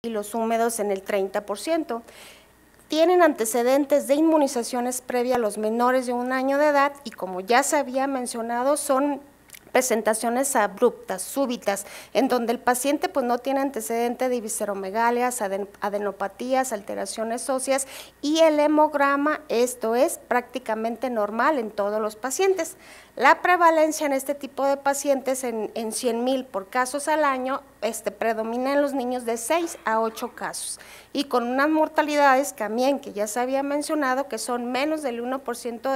y los húmedos en el 30%. Tienen antecedentes de inmunizaciones previas a los menores de 1 año de edad y, como ya se había mencionado, son presentaciones abruptas, súbitas, en donde el paciente pues no tiene antecedente de visceromegalias, adenopatías, alteraciones óseas, y el hemograma, esto es prácticamente normal en todos los pacientes. La prevalencia en este tipo de pacientes en 100,000 por casos al año predomina en los niños de 6 a 8 casos, y con unas mortalidades también que ya se había mencionado que son menos del 1%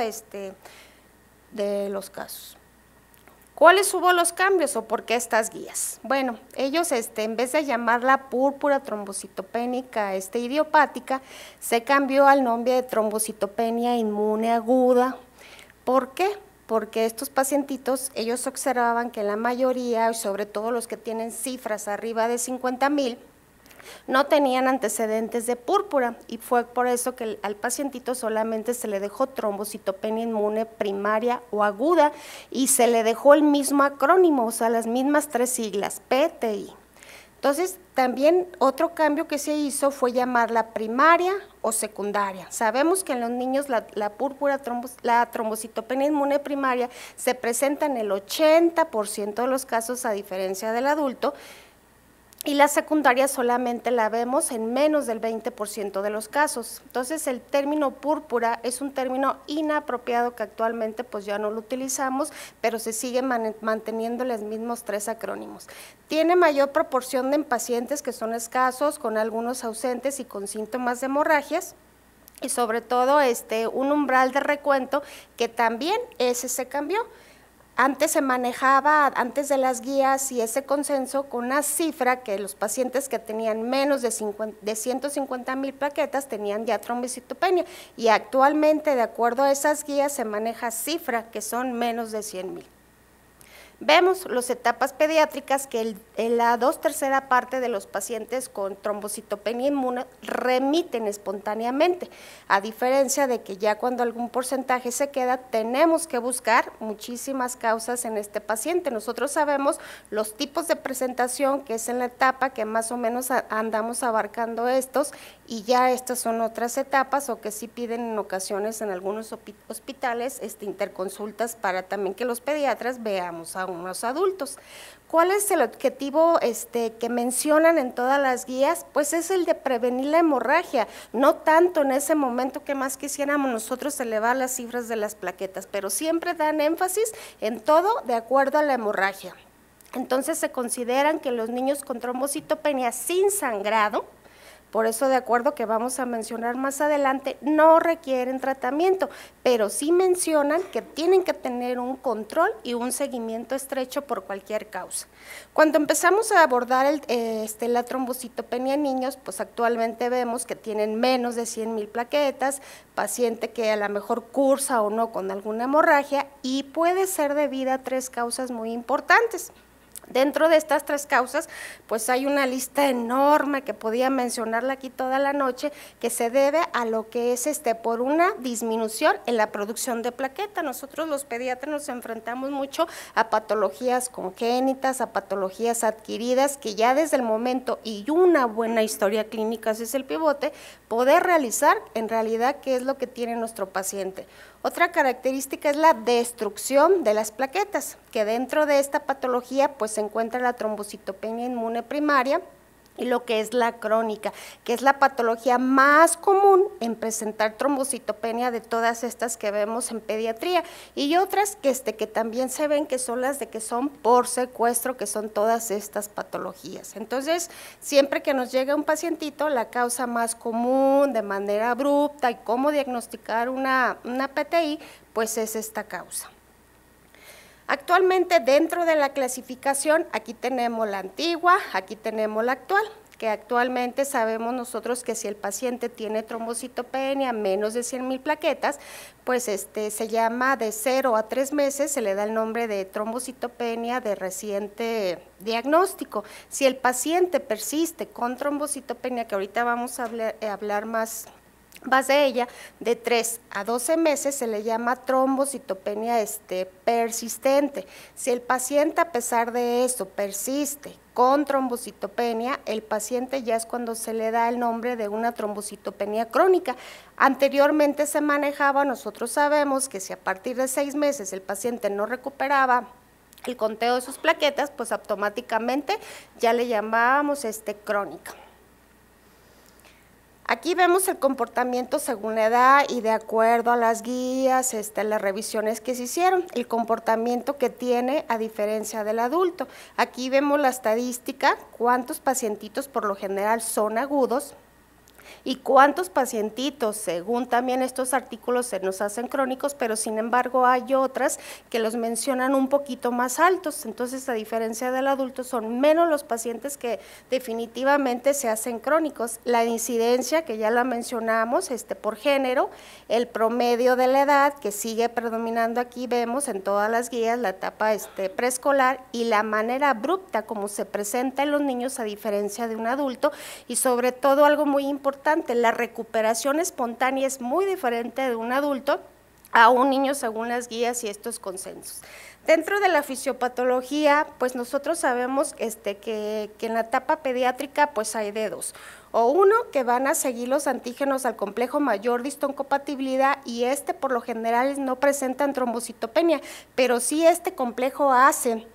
de los casos. ¿Cuáles hubo los cambios o por qué estas guías? Bueno, ellos en vez de llamarla púrpura trombocitopénica idiopática, se cambió al nombre de trombocitopenia inmune aguda. ¿Por qué? Porque estos pacientitos, ellos observaban que la mayoría, y sobre todo los que tienen cifras arriba de 50,000, no tenían antecedentes de púrpura, y fue por eso que al pacientito solamente se le dejó trombocitopenia inmune primaria o aguda, y se le dejó el mismo acrónimo, o sea, las mismas 3 siglas, PTI. Entonces, también otro cambio que se hizo fue llamarla primaria o secundaria. Sabemos que en los niños la púrpura, la trombocitopenia inmune primaria se presenta en el 80% de los casos, a diferencia del adulto, y la secundaria solamente la vemos en menos del 20% de los casos. Entonces, el término púrpura es un término inapropiado que actualmente pues ya no lo utilizamos, pero se sigue manteniendo los mismos 3 acrónimos. Tiene mayor proporción en pacientes que son escasos, con algunos ausentes y con síntomas de hemorragias, y sobre todo un umbral de recuento que también ese se cambió. Antes se manejaba, antes de las guías y ese consenso, con una cifra que los pacientes que tenían menos de 150,000 plaquetas tenían ya trombocitopenia, y actualmente, de acuerdo a esas guías, se maneja cifra que son menos de 100,000. Vemos las etapas pediátricas que la 2/3 parte de los pacientes con trombocitopenia inmune remiten espontáneamente, a diferencia de que ya cuando algún porcentaje se queda, tenemos que buscar muchísimas causas en este paciente. Nosotros sabemos los tipos de presentación, que es en la etapa que más o menos andamos abarcando estos, y ya estas son otras etapas, o que sí piden en ocasiones en algunos hospitales interconsultas para también que los pediatras veamos a unos adultos. ¿Cuál es el objetivo que mencionan en todas las guías? Pues es el de prevenir la hemorragia, no tanto en ese momento que más quisiéramos nosotros elevar las cifras de las plaquetas, pero siempre dan énfasis en todo de acuerdo a la hemorragia. Entonces se consideran que los niños con trombocitopenia sin sangrado, por eso, de acuerdo que vamos a mencionar más adelante, no requieren tratamiento, pero sí mencionan que tienen que tener un control y un seguimiento estrecho por cualquier causa. Cuando empezamos a abordar la trombocitopenia en niños, pues actualmente vemos que tienen menos de 100,000 plaquetas, paciente que a lo mejor cursa o no con alguna hemorragia, y puede ser debida a 3 causas muy importantes. Dentro de estas 3 causas, pues hay una lista enorme que podía mencionarla aquí toda la noche, que se debe a lo que es por una disminución en la producción de plaqueta. Nosotros los pediatras nos enfrentamos mucho a patologías congénitas, a patologías adquiridas, que ya desde el momento, y una buena historia clínica, ese es el pivote, poder realizar en realidad qué es lo que tiene nuestro paciente. Otra característica es la destrucción de las plaquetas, que dentro de esta patología pues se encuentra la trombocitopenia inmune primaria y lo que es la crónica, que es la patología más común en presentar trombocitopenia de todas estas que vemos en pediatría, y otras que también se ven, que son las de que son por secuestro, que son todas estas patologías. Entonces, siempre que nos llega un pacientito, la causa más común de manera abrupta y cómo diagnosticar una PTI, pues es esta causa. Actualmente, dentro de la clasificación, aquí tenemos la antigua, aquí tenemos la actual, que actualmente sabemos nosotros que si el paciente tiene trombocitopenia menos de 100,000 plaquetas, pues se llama de 0 a 3 meses, se le da el nombre de trombocitopenia de reciente diagnóstico. Si el paciente persiste con trombocitopenia, que ahorita vamos a hablar más base ella, de 3 a 12 meses se le llama trombocitopenia persistente. Si el paciente a pesar de eso persiste con trombocitopenia, el paciente ya es cuando se le da el nombre de una trombocitopenia crónica. Anteriormente se manejaba, nosotros sabemos que si a partir de 6 meses el paciente no recuperaba el conteo de sus plaquetas, pues automáticamente ya le llamábamos crónica. Aquí vemos el comportamiento según la edad y de acuerdo a las guías, las revisiones que se hicieron, el comportamiento que tiene a diferencia del adulto. Aquí vemos la estadística, cuántos pacientitos por lo general son agudos y cuántos pacientitos, según también estos artículos, se nos hacen crónicos, pero sin embargo hay otras que los mencionan un poquito más altos. Entonces, a diferencia del adulto, son menos los pacientes que definitivamente se hacen crónicos. La incidencia, que ya la mencionamos, por género, el promedio de la edad, que sigue predominando aquí, vemos en todas las guías la etapa preescolar, y la manera abrupta como se presenta en los niños a diferencia de un adulto, y sobre todo algo muy importante, la recuperación espontánea es muy diferente de un adulto a un niño según las guías y estos consensos. Dentro de la fisiopatología, pues nosotros sabemos que en la etapa pediátrica pues hay de dos. O uno, que van a seguir los antígenos al complejo mayor de histocompatibilidad, y por lo general no presentan trombocitopenia, pero sí este complejo hace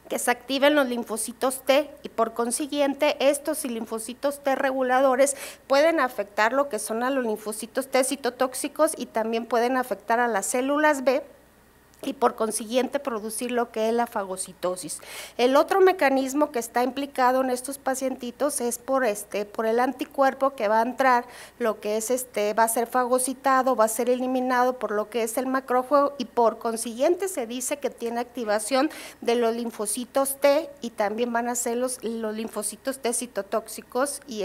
que se activen los linfocitos T, y por consiguiente estos linfocitos T reguladores pueden afectar lo que son a los linfocitos T citotóxicos y también pueden afectar a las células B y por consiguiente producir lo que es la fagocitosis. El otro mecanismo que está implicado en estos pacientitos es por el anticuerpo que va a entrar, lo que es va a ser fagocitado, va a ser eliminado por lo que es el macrófago, y por consiguiente se dice que tiene activación de los linfocitos T, y también van a ser los linfocitos T citotóxicos y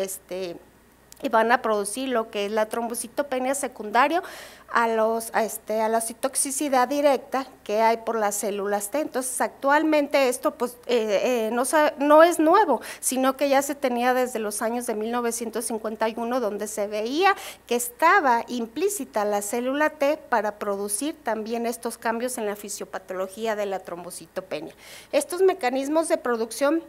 van a producir lo que es la trombocitopenia secundario a la citotoxicidad directa que hay por las células T. Entonces, actualmente esto pues no es nuevo, sino que ya se tenía desde los años de 1951, donde se veía que estaba implícita la célula T para producir también estos cambios en la fisiopatología de la trombocitopenia. Estos mecanismos de producción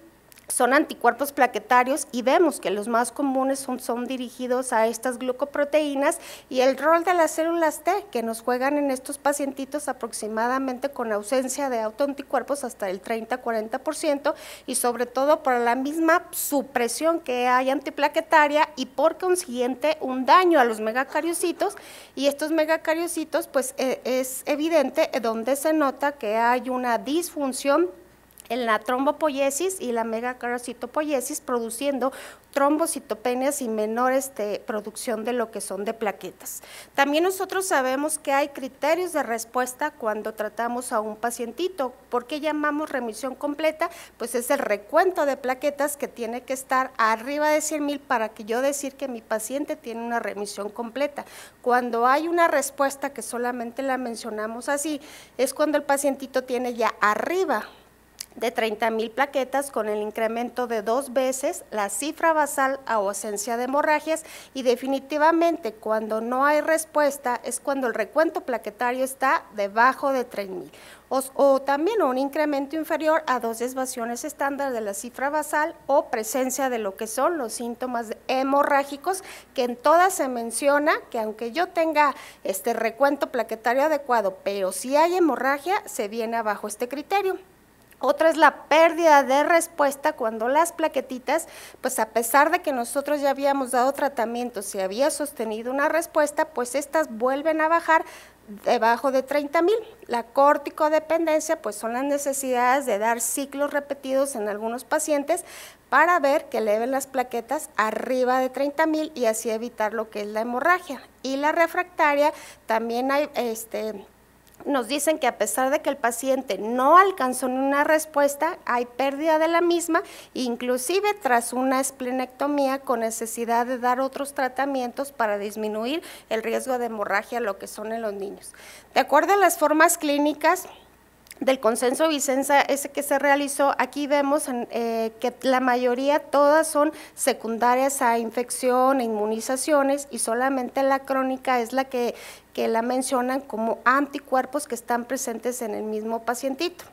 son anticuerpos plaquetarios, y vemos que los más comunes son dirigidos a estas glucoproteínas, y el rol de las células T que nos juegan en estos pacientitos aproximadamente con ausencia de autoanticuerpos hasta el 30-40%, y sobre todo por la misma supresión que hay antiplaquetaria y por consiguiente un daño a los megacariocitos, y estos megacariocitos pues es evidente donde se nota que hay una disfunción en la trombopoiesis y la megacarocitopoiesis, produciendo trombocitopenias y menor producción de lo que son de plaquetas. También nosotros sabemos que hay criterios de respuesta cuando tratamos a un pacientito. ¿Por qué llamamos remisión completa? Pues es el recuento de plaquetas que tiene que estar arriba de 100,000 para que yo decir que mi paciente tiene una remisión completa. Cuando hay una respuesta que solamente la mencionamos así, es cuando el pacientito tiene ya arriba de 30,000 plaquetas, con el incremento de 2 veces la cifra basal a ausencia de hemorragias, y definitivamente cuando no hay respuesta es cuando el recuento plaquetario está debajo de 3,000 o también un incremento inferior a 2 desviaciones estándar de la cifra basal, o presencia de lo que son los síntomas hemorrágicos, que en todas se menciona que aunque yo tenga recuento plaquetario adecuado, pero si hay hemorragia, se viene abajo este criterio. Otra es la pérdida de respuesta, cuando las plaquetitas, pues a pesar de que nosotros ya habíamos dado tratamiento, se había sostenido una respuesta, pues estas vuelven a bajar debajo de 30,000. La corticodependencia, pues son las necesidades de dar ciclos repetidos en algunos pacientes para ver que eleven las plaquetas arriba de 30,000 y así evitar lo que es la hemorragia. Y la refractaria, también hay nos dicen que a pesar de que el paciente no alcanzó una respuesta, hay pérdida de la misma, inclusive tras una esplenectomía, con necesidad de dar otros tratamientos para disminuir el riesgo de hemorragia, lo que son en los niños. De acuerdo a las formas clínicas, del consenso Vicenza, ese que se realizó, aquí vemos que la mayoría todas son secundarias a infección e inmunizaciones, y solamente la crónica es la que la mencionan como anticuerpos que están presentes en el mismo pacientito.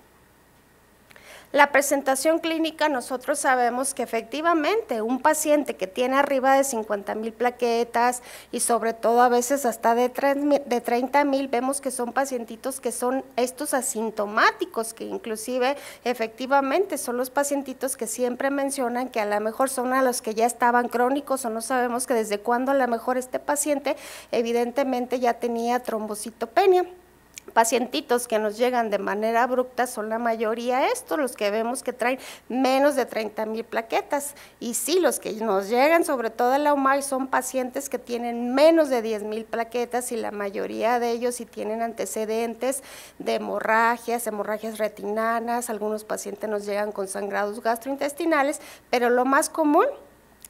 La presentación clínica, nosotros sabemos que efectivamente un paciente que tiene arriba de 50,000 plaquetas y sobre todo a veces hasta de 30,000, vemos que son pacientitos que son estos asintomáticos, que inclusive efectivamente son los pacientitos que siempre mencionan que a lo mejor son a los que ya estaban crónicos, o no sabemos que desde cuándo a lo mejor este paciente evidentemente ya tenía trombocitopenia. Pacientitos que nos llegan de manera abrupta son la mayoría estos, los que vemos que traen menos de 30,000 plaquetas, y sí, los que nos llegan sobre todo a la UMAI son pacientes que tienen menos de 10,000 plaquetas, y la mayoría de ellos sí tienen antecedentes de hemorragias retinanas, algunos pacientes nos llegan con sangrados gastrointestinales, pero lo más común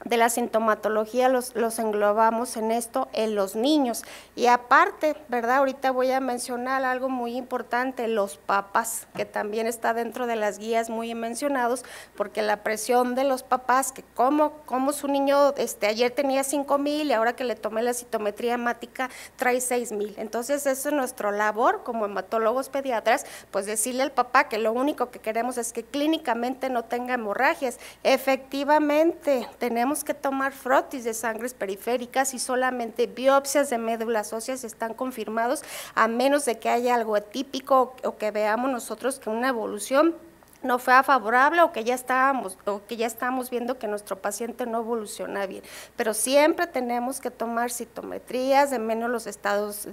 de la sintomatología los englobamos en esto en los niños. Y aparte, ¿verdad? Ahorita voy a mencionar algo muy importante, los papás, que también está dentro de las guías muy mencionados, porque la presión de los papás, que como su niño ayer tenía 5,000 y ahora que le tomé la citometría hemática trae 6,000. Entonces, eso es nuestra labor como hematólogos pediatras, pues decirle al papá que lo único que queremos es que clínicamente no tenga hemorragias. Efectivamente, tenemos que tomar frotis de sangres periféricas y solamente biopsias de médulas óseas están confirmados, a menos de que haya algo atípico o que veamos nosotros que una evolución no fue favorable, o que ya estábamos viendo que nuestro paciente no evoluciona bien. Pero siempre tenemos que tomar citometrías, de menos los estados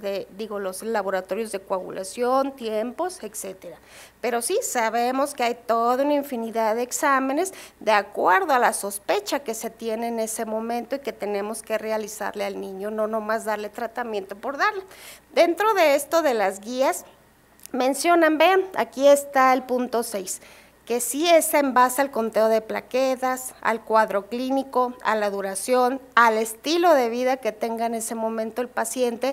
los laboratorios de coagulación, tiempos, etcétera. Pero sí sabemos que hay toda una infinidad de exámenes de acuerdo a la sospecha que se tiene en ese momento y que tenemos que realizarle al niño, no nomás darle tratamiento por darle. Dentro de esto de las guías, mencionan, vean, aquí está el punto 6, que sí es en base al conteo de plaquetas, al cuadro clínico, a la duración, al estilo de vida que tenga en ese momento el paciente,